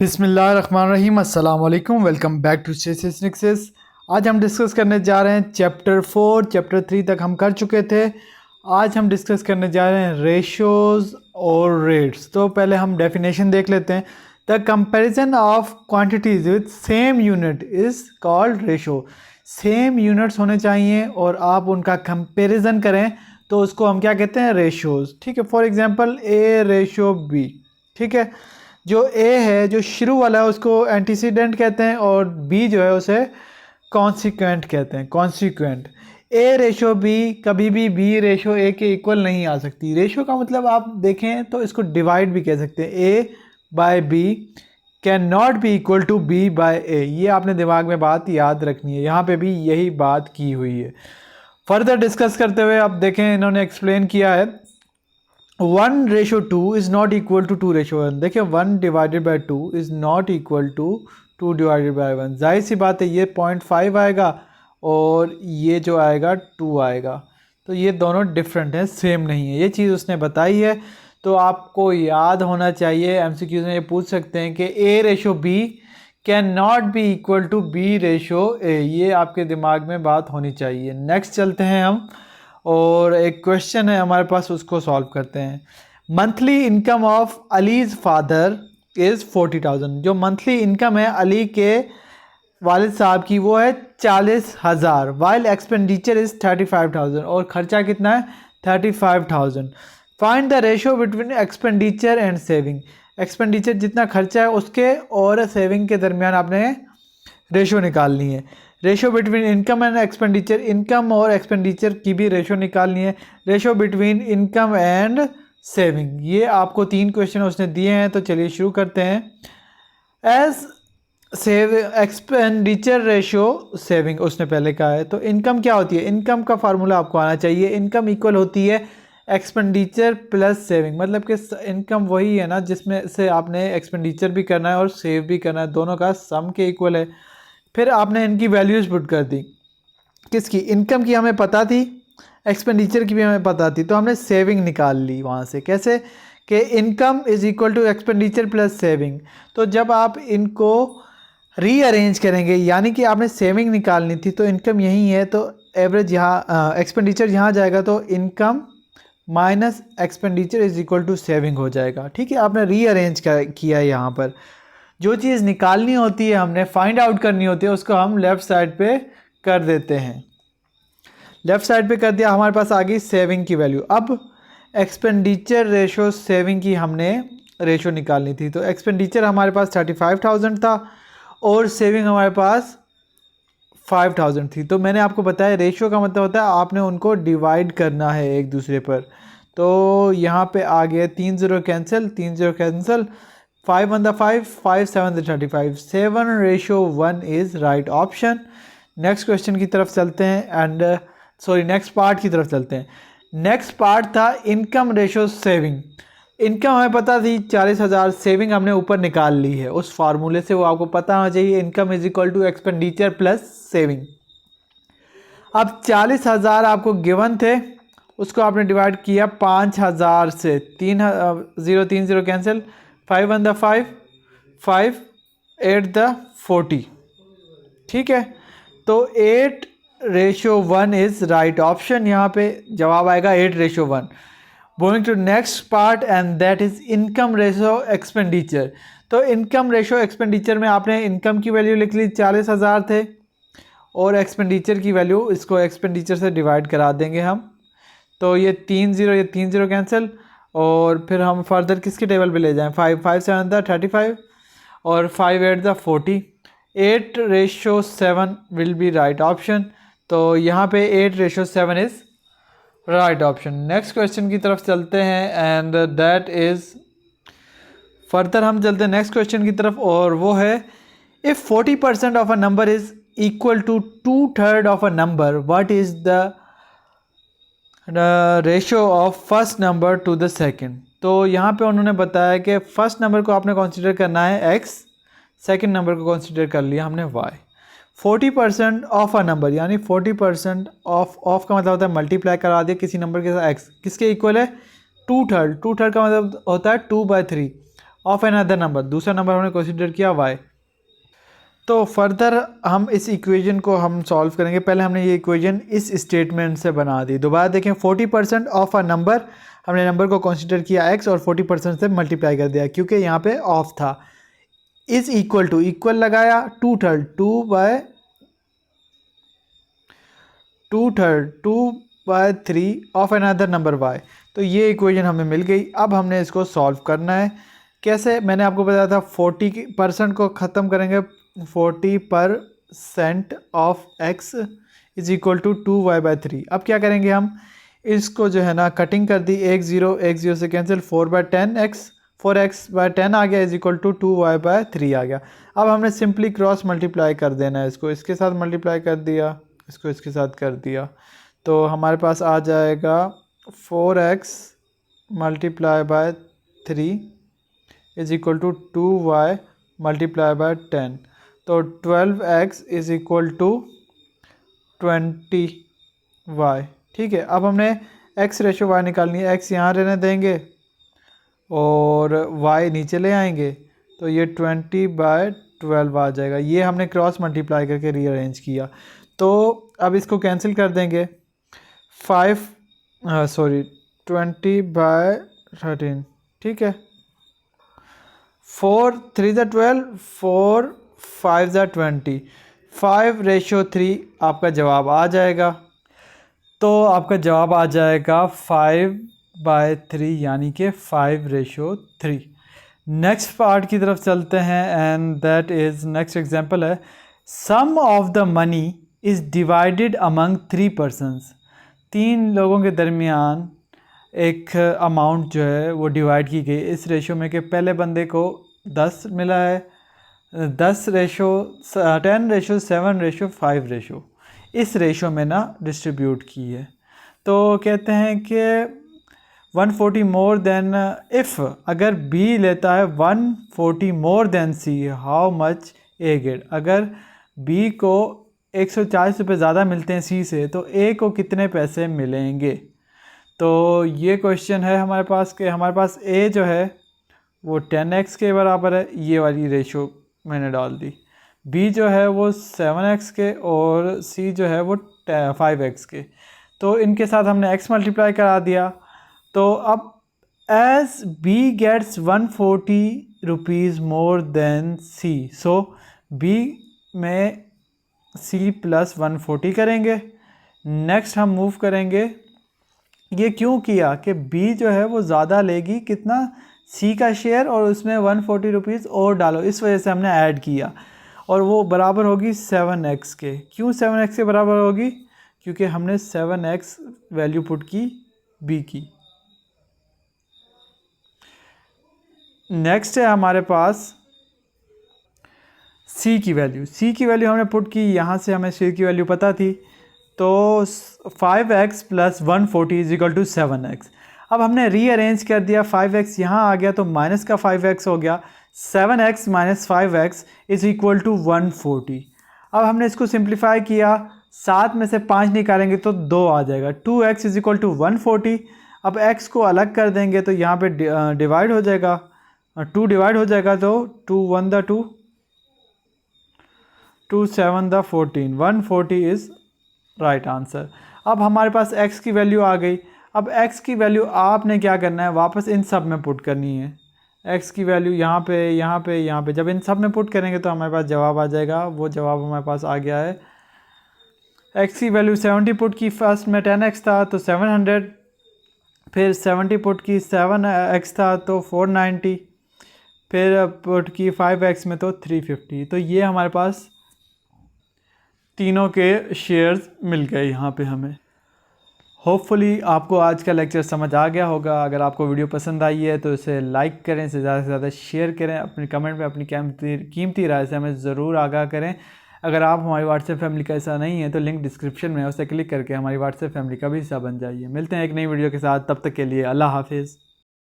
बिस्मिल्लाहिर्रहमानिर्रहीम अस्सलाम वालेकुम। Welcome back to statistics. आज हम डिस्कस करने जा रहे हैं चैप्टर 4। चैप्टर 3 तक हम कर चुके थे। आज हम डिस्कस करने जा रहे हैं रेशोज़ और रेट्स। तो पहले हम डेफिनेशन देख लेते हैं। The comparison of quantities with same unit is called ratio. Same units होने चाहिए और आप उनका कंपैरिजन करें तो उसको हम क्या कहते हैं, रेशोज़। ठीक है। For example a ratio b. ठीक है। जो ए है, जो शुरू वाला है, उसको एंटीसीडेंट कहते हैं और बी जो है उसे कॉन्सिक्वेंट कहते हैं। कॉन्सिक्वेंट ए रेशो बी, कभी भी बी रेशो ए के इक्वल नहीं आ सकती। रेशो का मतलब आप देखें तो इसको डिवाइड भी कह सकते हैं। A by B can not be equal to B by A. ये आपने दिमाग में बात याद रखनी है। यहाँ पे भी यही बात की हुई है। फर्दर डिस्कस करते हुए आप देखें, इन्होंने एक्सप्लेन किया है 1:2 इज़ नॉट इक्वल टू 2:1। देखिए 1 divided by 2 is not equal to 2 divided by 1। जाहिर सी बात है ये 0.5 आएगा और ये जो आएगा 2 आएगा। तो ये दोनों डिफरेंट हैं, सेम नहीं है। ये चीज़ उसने बताई है तो आपको याद होना चाहिए। एमसीक्यूज़ में ये पूछ सकते हैं कि A ratio B can not be equal to B ratio A. ये आपके दिमाग में बात होनी चाहिए। नेक्स्ट चलते हैं हम, और एक क्वेश्चन है हमारे पास, उसको सॉल्व करते हैं। Monthly income of allies father is 40,000। जो मंथली इनकम है अली के वालिद साहब की वो है 40,000। While expenditure is 35,000। और ख़र्चा कितना है? 35,000। Find the ratio between expenditure and saving. Expenditure जितना खर्चा है उसके और सेविंग के दरमियान आपने रेशो निकालनी है। Ratio between income and expenditure, income और एक्सपेंडिचर की भी रेशो निकालनी है। Ratio between income and saving, ये आपको 3 क्वेश्चन उसने दिए हैं। तो चलिए शुरू करते हैं। As save expenditure ratio saving उसने पहले कहा है। तो इनकम क्या होती है? इनकम का फार्मूला आपको आना चाहिए। इनकम इक्वल होती है एक्सपेंडिचर प्लस सेविंग। मतलब कि इनकम वही है ना जिसमें से आपने एक्सपेंडिचर भी करना है और सेव भी करना है, दोनों का सम के इक्वल है। फिर आपने इनकी वैल्यूज़ पुट कर दी। किसकी? इनकम की हमें पता थी, एक्सपेंडिचर की भी हमें पता थी, तो हमने सेविंग निकाल ली वहाँ से। कैसे? कि income is equal to expenditure plus saving. तो जब आप इनको रीअरेंज करेंगे, यानी कि आपने सेविंग निकालनी थी तो इनकम यही है, तो एवरेज यहाँ एक्सपेंडिचर यहाँ जाएगा तो income minus expenditure is equal to saving हो जाएगा। ठीक है। आपने रीअरेंज किया है यहाँ पर। जो चीज़ निकालनी होती है, हमने फाइंड आउट करनी होती है, उसको हम लेफ़्ट साइड पे कर देते हैं। लेफ़्ट साइड पे कर दिया, हमारे पास आ गई सेविंग की वैल्यू। अब एक्सपेंडिचर रेशो सेविंग की हमने रेशो निकालनी थी। तो एक्सपेंडिचर हमारे पास 35,000 था और सेविंग हमारे पास 5,000 थी। तो मैंने आपको बताया रेशो का मतलब होता है आपने उनको डिवाइड करना है एक दूसरे पर। तो यहाँ पे आ गया 3 0 cancel, 3 0 cancel, 5 1 5, 5 7 35, 7:1 is right option. Next question की तरफ चलते हैं एंड नेक्स्ट पार्ट की तरफ चलते हैं। नेक्स्ट पार्ट था इनकम रेशो सेविंग। इनकम हमें पता थी 40,000, सेविंग हमने ऊपर निकाल ली है उस फार्मूले से, वो आपको पता होना चाहिए। Income is equal to expenditure plus saving. अब 40,000 आपको गिवन थे, उसको आपने डिवाइड किया 5,000 से। 3 0 3 0 कैंसिल, 5 1 5, 5 8 40। ठीक है। तो 8:1 इज़ राइट ऑप्शन। यहाँ पे जवाब आएगा 8:1। Going to next part and that is income ratio expenditure. तो इनकम रेशो एक्सपेंडिचर में आपने इनकम की वैल्यू लिख ली, 40,000 थे, और एक्सपेंडिचर की वैल्यू, इसको एक्सपेंडिचर से डिवाइड करा देंगे हम। तो ये 3 0, ये 3 0 कैंसिल, और फिर हम फर्दर किसके टेबल पे ले जाएं? 5 5 7 35 और 5 8 40। 8:7 विल बी राइट ऑप्शन। तो यहाँ पे 8:7 is right option. Next question की तरफ चलते हैं एंड दैट इज़, फर्दर हम चलते हैं नेक्स्ट क्वेश्चन की तरफ, और वो है if 40% of a number is equal to 2/3 of a number, what is the ratio of first number to the second. तो यहाँ पे उन्होंने बताया कि फर्स्ट नंबर को आपने कंसीडर करना है x, सेकंड नंबर को कंसीडर कर लिया हमने y। 40% ऑफ अ नंबर, यानी 40% ऑफ का मतलब होता है मल्टीप्लाई करा दिया किसी नंबर के साथ x, किसके इक्वल है? 2/3। 2/3 का मतलब होता है 2/3। ऑफ एन अदर नंबर, दूसरा नंबर हमने कंसिडर किया y। तो फर्दर हम इस इक्वेशन को हम सॉल्व करेंगे। पहले हमने ये इक्वेशन इस स्टेटमेंट से बना दी। दोबारा देखें, 40% ऑफ अ नंबर, हमने नंबर को कंसिडर किया x और 40% से मल्टीप्लाई कर दिया क्योंकि यहाँ पे ऑफ था। इज इक्वल टू, इक्वल लगाया, 2/3, 2/3 ऑफ अनदर नंबर y। तो ये इक्वेशन हमें मिल गई। अब हमने इसको सॉल्व करना है। कैसे? मैंने आपको बताया था 40% को ख़त्म करेंगे, 40% of x is equal to 2y/3। अब क्या करेंगे हम, इसको जो है ना कटिंग कर दी, 1 0 से कैंसिल, 4x/10 आ गया इज इक्वल टू 2y/3 आ गया। अब हमने सिंपली क्रॉस मल्टीप्लाई कर देना है, इसको इसके साथ मल्टीप्लाई कर दिया, इसको इसके साथ कर दिया, तो हमारे पास आ जाएगा 4x multiply by 3 is equal to 2y multiply by 10। तो 12x is equal to 20y। ठीक है, अब हमने x रेशो y निकालनी है। x यहाँ रहने देंगे और y नीचे ले आएंगे, तो ये 20/12 आ जाएगा। ये हमने क्रॉस मल्टीप्लाई करके रीअरेंज किया। तो अब इसको कैंसिल कर देंगे, 20/13। ठीक है, 4 3 12, 4 5 20, 5/3 आपका जवाब आ जाएगा। तो आपका जवाब आ जाएगा 5/3 यानी कि 5/3। नेक्स्ट पार्ट की तरफ चलते हैं and that is, next example है, some of the money is divided among 3 persons. 3 लोगों के दरमियान एक अमाउंट जो है वो डिवाइड की गई इस रेशो में कि पहले बंदे को 10 मिला है, 10/7/5 इस रेशो में ना डिस्ट्रीब्यूट की है। तो कहते हैं कि 140 मोर देन, इफ़ अगर B लेता है 140 more than C, how much A get. अगर B को 140 रुपये ज़्यादा मिलते हैं C से, तो A को कितने पैसे मिलेंगे? तो ये क्वेश्चन है हमारे पास कि हमारे पास A जो है वो 10x के बराबर है, ये वाली रेशो मैंने डाल दी। B जो है वो 7x के और C जो है वो 5x के। तो इनके साथ हमने x मल्टीप्लाई करा दिया। तो अब as B gets 140 rupees more than C, so B में C प्लस 140 करेंगे। नेक्स्ट हम मूव करेंगे, ये क्यों किया कि B जो है वो ज़्यादा लेगी, कितना, C का शेयर, और उसमें 140 रुपीज़ और डालो, इस वजह से हमने ऐड किया, और वो बराबर होगी 7x के। क्यों 7x के बराबर होगी? क्योंकि हमने 7x वैल्यू पुट की B की। नेक्स्ट है हमारे पास C की वैल्यू। C की वैल्यू हमने पुट की, यहाँ से हमें C की वैल्यू पता थी, तो 5x plus 140 is equal to 7x। अब हमने रीअरेंज कर दिया, 5x यहाँ आ गया तो माइनस का 5x हो गया, 7x minus 5x is equal to 140। अब हमने इसको सिंप्लीफाई किया, 7 में से 5 निकालेंगे तो 2 आ जाएगा, 2x इज इक्वल टू 140। अब x को अलग कर देंगे तो यहाँ पे डिवाइड हो जाएगा, 2 डिवाइड हो जाएगा, तो 2 1 the 2, 2 7 the 14, 140 is right answer. अब हमारे पास x की वैल्यू आ गई। अब x की वैल्यू आपने क्या करना है, वापस इन सब में पुट करनी है। x की वैल्यू यहाँ पे, यहाँ पे, यहाँ पे, जब इन सब में पुट करेंगे तो हमारे पास जवाब आ जाएगा। वो जवाब हमारे पास आ गया है। x की वैल्यू 70 पुट की, फर्स्ट में 10x था तो 700, फिर 70 पुट की, 7x था तो 490, फिर पुट की 5x में तो 350। तो ये हमारे पास तीनों के शेयर्स मिल गए यहाँ पे हमें। होपफुली आपको आज का लेक्चर समझ आ गया होगा। अगर आपको वीडियो पसंद आई है तो इसे लाइक करें, इसे ज़्यादा से ज़्यादा शेयर करें, अपने कमेंट में अपनी कीमती राय से हमें ज़रूर आगाह करें। अगर आप हमारी व्हाट्सएप फैमिली का हिस्सा नहीं है तो लिंक डिस्क्रिप्शन में है, उसे क्लिक करके हमारी व्हाट्सएप फैमिली का भी हिस्सा बन जाइए। मिलते हैं एक नई वीडियो के साथ, तब तक के लिए अल्लाह हाफिज़।